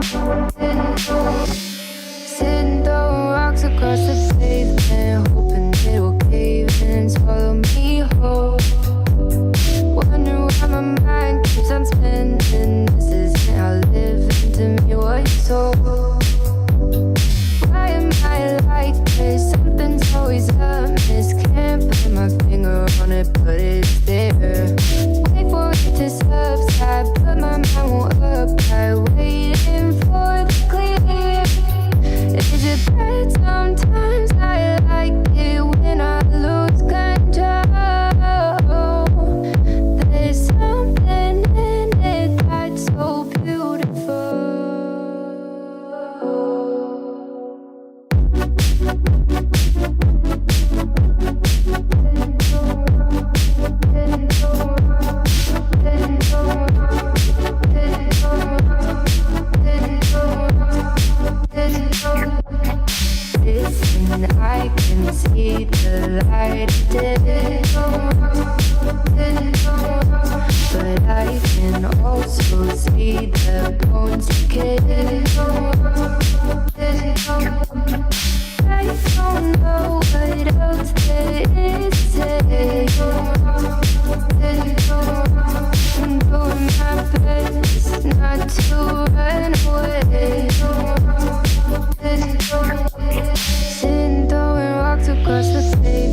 Sitting throwing rocks across the pavement, hoping it will cave in and swallow me whole. Wondering why my mind keeps on spinning. This isn't how living to me what you told. Why am I like this? Something's always amiss. Can't put my finger on it, but it's there. Wait for it to subside, but my mind won't apply. Waiting for the clear. Is it bad? Sometimes I like it when I lose control. There's something in it that's so beautiful. Listen, I can see the light of day, but I can also see the bones decay. I don't know what else there is to say. I'm doing my best not to run away. Sitting throwing rocks across the pavement.